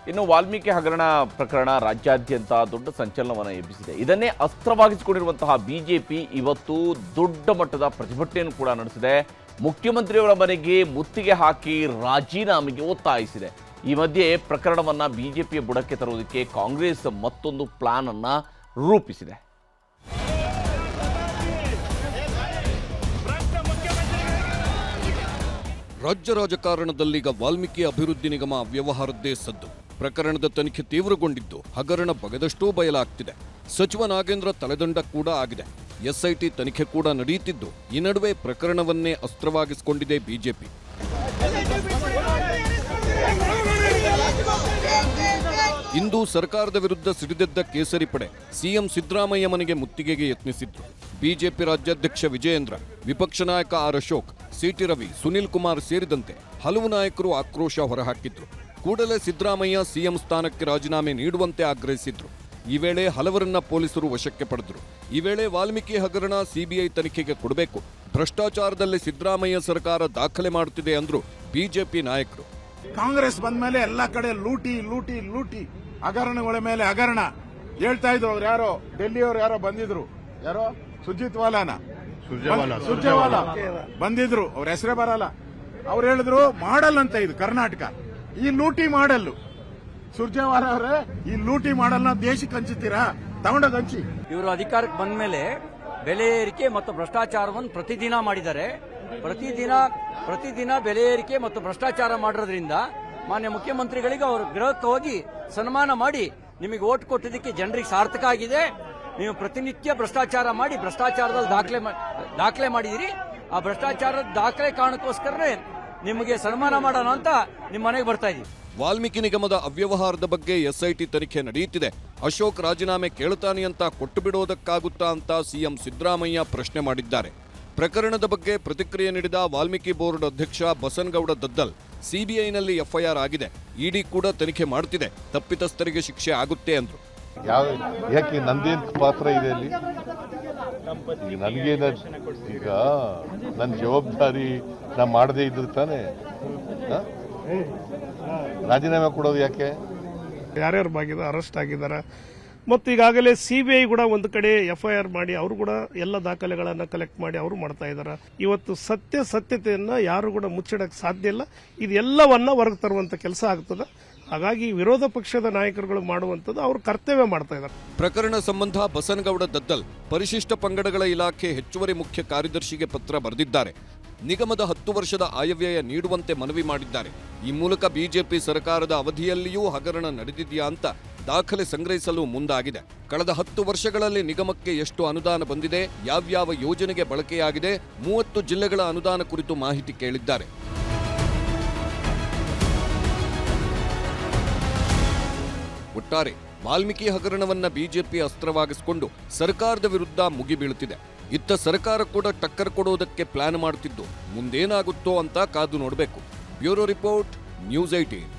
ಇನ್ನು ವಾಲ್ಮೀಕಿ ಹಗರಣ ಪ್ರಕರಣ ರಾಜ್ಯಾದ್ಯಂತ ದೊಡ್ಡ ಸಂಚಲನವನ್ನು ಎಬ್ಬಿಸಿದೆ. ಇದನ್ನೇ ಅಸ್ತ್ರವಾಗಿಸಿಕೊಂಡಿರುವಂತಹ ಬಿಜೆಪಿ ಇವತ್ತು ದೊಡ್ಡ ಮಟ್ಟದ ಪ್ರತಿಭಟನೆಯನ್ನು ಕೂಡ ನಡೆಸಿದೆ. ಮುಖ್ಯಮಂತ್ರಿಯವರ ಮನೆಗೆ ಮುತ್ತಿಗೆ ಹಾಕಿ ರಾಜೀನಾಮೆಗೆ ಒತ್ತಾಯಿಸಿದೆ. ಈ ಮಧ್ಯೆ ಪ್ರಕರಣವನ್ನು ಬಿಜೆಪಿಯ ಬುಡಕ್ಕೆ ತರುವುದಕ್ಕೆ ಕಾಂಗ್ರೆಸ್ ಮತ್ತೊಂದು ಪ್ಲಾನ್ ಅನ್ನು ರೂಪಿಸಿದೆ. ರಾಜ್ಯ ರಾಜಕಾರಣದಲ್ಲೀಗ ವಾಲ್ಮೀಕಿ ಅಭಿವೃದ್ಧಿ ನಿಗಮ ಅವ್ಯವಹಾರದ್ದೇ ಸದ್ದು. ಪ್ರಕರಣದ ತನಿಖೆ ತೀವ್ರಗೊಂಡಿದ್ದು ಹಗರಣ ಬಗೆದಷ್ಟೂ ಬಯಲಾಗ್ತಿದೆ. ಸಚಿವ ನಾಗೇಂದ್ರ ತಲೆದಂಡ ಕೂಡ ಆಗಿದೆ. ಎಸ್ಐಟಿ ತನಿಖೆ ಕೂಡ ನಡೆಯುತ್ತಿದ್ದು ಈ ನಡುವೆ ಪ್ರಕರಣವನ್ನೇ ಅಸ್ತ್ರವಾಗಿಸಿಕೊಂಡಿದೆ ಬಿಜೆಪಿ. ಇಂದು ಸರ್ಕಾರದ ವಿರುದ್ಧ ಸಿಡಿದೆದ್ದ ಕೇಸರಿ ಪಡೆ ಸಿಎಂ ಸಿದ್ದರಾಮಯ್ಯ ಮನೆಗೆ ಮುತ್ತಿಗೆಗೆ ಯತ್ನಿಸಿದ್ರು. ಬಿಜೆಪಿ ರಾಜ್ಯಾಧ್ಯಕ್ಷ ವಿಜಯೇಂದ್ರ, ವಿಪಕ್ಷ ನಾಯಕ ಆರ್ ಅಶೋಕ್, ಸಿಟಿ ರವಿ, ಸುನಿಲ್ ಕುಮಾರ್ ಸೇರಿದಂತೆ ಹಲವು ನಾಯಕರು ಆಕ್ರೋಶ ಹೊರಹಾಕಿದ್ರು. ಕೂಡಲೇ ಸಿದ್ದರಾಮಯ್ಯ ಸಿಎಂ ಸ್ಥಾನಕ್ಕೆ ರಾಜೀನಾಮೆ ನೀಡುವಂತೆ ಆಗ್ರಹಿಸಿದ್ರು. ಈ ವೇಳೆ ಹಲವರನ್ನ ಪೊಲೀಸರು ವಶಕ್ಕೆ ಪಡೆದರು. ಈ ವೇಳೆ ವಾಲ್ಮೀಕಿ ಹಗರಣ ಸಿಬಿಐ ತನಿಖೆಗೆ ಕೊಡಬೇಕು, ಭ್ರಷ್ಟಾಚಾರದಲ್ಲಿ ಸಿದ್ದರಾಮಯ್ಯ ಸರ್ಕಾರ ದಾಖಲೆ ಮಾಡುತ್ತಿದೆ ಅಂದ್ರು ಬಿಜೆಪಿ ನಾಯಕರು. ಕಾಂಗ್ರೆಸ್ ಬಂದ ಮೇಲೆ ಎಲ್ಲಾ ಕಡೆ ಲೂಟಿ ಲೂಟಿ ಲೂಟಿ, ಹಗರಣಗಳ ಮೇಲೆ ಹಗರಣ ಹೇಳ್ತಾ ಇದ್ರು. ಅವ್ರು ಯಾರೋ ಡೆಲ್ಲಿಯವರು ಯಾರೋ ಬಂದಿದ್ರು, ಯಾರೋ ಸುರ್ಜೇವಾಲಾ ಬಂದಿದ್ರು, ಅವ್ರ ಹೆಸರೇ ಬರಲ್ಲ. ಅವ್ರು ಹೇಳಿದ್ರು ಮಾಡಲ್ ಅಂತ, ಇದು ಕರ್ನಾಟಕ, ಈ ಲೂಟಿ ಮಾಡಲ್ಲು. ಸುರ್ಜೇವಾಲಾ ಅವರೇ, ಈ ಲೂಟಿ ಮಾಡಲ್ನ ದೇಶಕ್ಕೆ ಹಂಚುತ್ತೀರಾ? ತಗೊಂಡೋಗಿ ಹಂಚಿ. ಇವರು ಅಧಿಕಾರಕ್ಕೆ ಬಂದ ಮೇಲೆ ಬೆಲೆ ಏರಿಕೆ ಮತ್ತು ಭ್ರಷ್ಟಾಚಾರವನ್ನು ಪ್ರತಿದಿನ ಮಾಡಿದ್ದಾರೆ. ಪ್ರತಿದಿನ ಬೆಲೆ ಏರಿಕೆ ಮತ್ತು ಭ್ರಷ್ಟಾಚಾರ ಮಾಡಿರೋದ್ರಿಂದ ಮಾನ್ಯ ಮುಖ್ಯಮಂತ್ರಿಗಳಿಗೆ ಅವರು ಗೃಹಕ್ಕೆ ಹೋಗಿ ಸನ್ಮಾನ ಮಾಡಿ, ನಿಮಗೆ ಓಟ್ ಕೊಟ್ಟಿದ್ದಕ್ಕೆ ಜನರಿಗೆ ಸಾರ್ಥಕ ಆಗಿದೆ, ನೀವು ಪ್ರತಿನಿತ್ಯ ಭ್ರಷ್ಟಾಚಾರ ಮಾಡಿ ಭ್ರಷ್ಟಾಚಾರದಲ್ಲಿ ದಾಖಲೆ ಮಾಡಿದಿರಿ, ಆ ಭ್ರಷ್ಟಾಚಾರದ ದಾಖಲೆ ಕಾರಣಕ್ಕೋಸ್ಕರನೇ ನಿಮಗೆ ಸನ್ಮಾನ ಮಾಡೋಣ ಅಂತ ನಿಮ್ಮ ಮನೆಗೆ ಬರ್ತಾ ಇದೀವಿ. ವಾಲ್ಮೀಕಿ ನಿಗಮದ ಅವ್ಯವಹಾರದ ಬಗ್ಗೆ ಎಸ್ಐಟಿ ತನಿಖೆ ನಡೆಯುತ್ತಿದೆ. ಅಶೋಕ್ ರಾಜೀನಾಮೆ ಕೇಳುತ್ತಾನೆ ಅಂತ ಕೊಟ್ಟು ಬಿಡೋದಕ್ಕಾಗುತ್ತಾ ಅಂತ ಸಿಎಂ ಸಿದ್ದರಾಮಯ್ಯ ಪ್ರಶ್ನೆ ಮಾಡಿದ್ದಾರೆ. ಪ್ರಕರಣದ ಬಗ್ಗೆ ಪ್ರತಿಕ್ರಿಯೆ ನೀಡಿದ ವಾಲ್ಮೀಕಿ ಬೋರ್ಡ್ ಅಧ್ಯಕ್ಷ ಬಸನಗೌಡ ದದ್ದಲ್, ಸಿಬಿಐನಲ್ಲಿ ಎಫ್ಐಆರ್ ಆಗಿದೆ, ಇಡಿ ಕೂಡ ತನಿಖೆ ಮಾಡುತ್ತಿದೆ, ತಪ್ಪಿತಸ್ಥರಿಗೆ ಶಿಕ್ಷೆ ಆಗುತ್ತೆ ಅಂದ್ರು. ಯಾಕೆ ನಂದೇನ್ ಪಾತ್ರ ಇದೆ ಅಲ್ಲಿ? ನನಗೇನ ಈಗ ನನ್ನ ಜವಾಬ್ದಾರಿ ನಾ ಮಾಡದೇ ಇದ್ರು ತಾನೆ ರಾಜೀನಾಮೆ ಕೊಡೋದು ಯಾಕೆ? ಯಾರ್ಯಾರು ಅರೆಸ್ಟ್ ಆಗಿದ್ದಾರೆ ಮತ್ತು ಈಗಾಗಲೇ ಸಿಬಿಐ ಕೂಡ ಒಂದು ಕಡೆ ಎಫ್ಐಆರ್ ಮಾಡಿ ಅವರು ಕೂಡ ಎಲ್ಲ ದಾಖಲೆಗಳನ್ನು ಕಲೆಕ್ಟ್ ಮಾಡಿ ಅವರು ಮಾಡ್ತಾ ಇದ್ದಾರೆ. ಇವತ್ತು ಸತ್ಯತೆಯನ್ನ ಯಾರು ಕೂಡ ಮುಚ್ಚಿಡಕ್ಕೆ ಸಾಧ್ಯ ಇಲ್ಲ. ಇದೆಲ್ಲವನ್ನ ಹೊರಗೆ ತರುವಂತ ಕೆಲಸ ಆಗ್ತದೆ. ಹಾಗಾಗಿ ವಿರೋಧ ಪಕ್ಷದ ನಾಯಕರುಗಳು ಮಾಡುವಂಥದ್ದು ಅವರು ಕರ್ತವ್ಯ ಮಾಡ್ತಾ ಇದ್ದಾರೆ. ಪ್ರಕರಣ ಸಂಬಂಧ ಬಸನಗೌಡ ದದ್ದಲ್ ಪರಿಶಿಷ್ಟ ಪಂಗಡಗಳ ಇಲಾಖೆ ಹೆಚ್ಚುವರಿ ಮುಖ್ಯ ಕಾರ್ಯದರ್ಶಿಗೆ ಪತ್ರ ಬರೆದಿದ್ದಾರೆ. ನಿಗಮದ 10 ವರ್ಷದ ಆಯವ್ಯಯ ನೀಡುವಂತೆ ಮನವಿ ಮಾಡಿದ್ದಾರೆ. ಈ ಮೂಲಕ ಬಿಜೆಪಿ ಸರ್ಕಾರದ ಅವಧಿಯಲ್ಲಿಯೂ ಹಗರಣ ನಡೆದಿದೆಯಾ ಅಂತ ದಾಖಲೆ ಸಂಗ್ರಹಿಸಲು ಮುಂದಾಗಿದೆ. ಕಳೆದ 10 ವರ್ಷಗಳಲ್ಲಿ ನಿಗಮಕ್ಕೆ ಎಷ್ಟು ಅನುದಾನ ಬಂದಿದೆ, ಯಾವ್ಯಾವ ಯೋಜನೆಗೆ ಬಳಕೆಯಾಗಿದೆ, 30 ಜಿಲ್ಲೆಗಳ ಅನುದಾನ ಕುರಿತು ಮಾಹಿತಿ ಕೇಳಿದ್ದಾರೆ. ಒಟ್ಟಾರೆ ವಾಲ್ಮೀಕಿ ಹಗರಣವನ್ನ ಬಿಜೆಪಿ ಅಸ್ತ್ರವಾಗಿಸಿಕೊಂಡು ಸರ್ಕಾರದ ವಿರುದ್ಧ ಮುಗಿಬೀಳುತ್ತಿದೆ. ಇತ್ತ ಸರ್ಕಾರ ಕೂಡ ಟಕ್ಕರ್ ಕೊಡೋದಕ್ಕೆ ಪ್ಲಾನ್ ಮಾಡುತ್ತಿದ್ದು ಮುಂದೇನಾಗುತ್ತೋ ಅಂತ ಕಾದು ನೋಡಬೇಕು. Bureau report, news 18.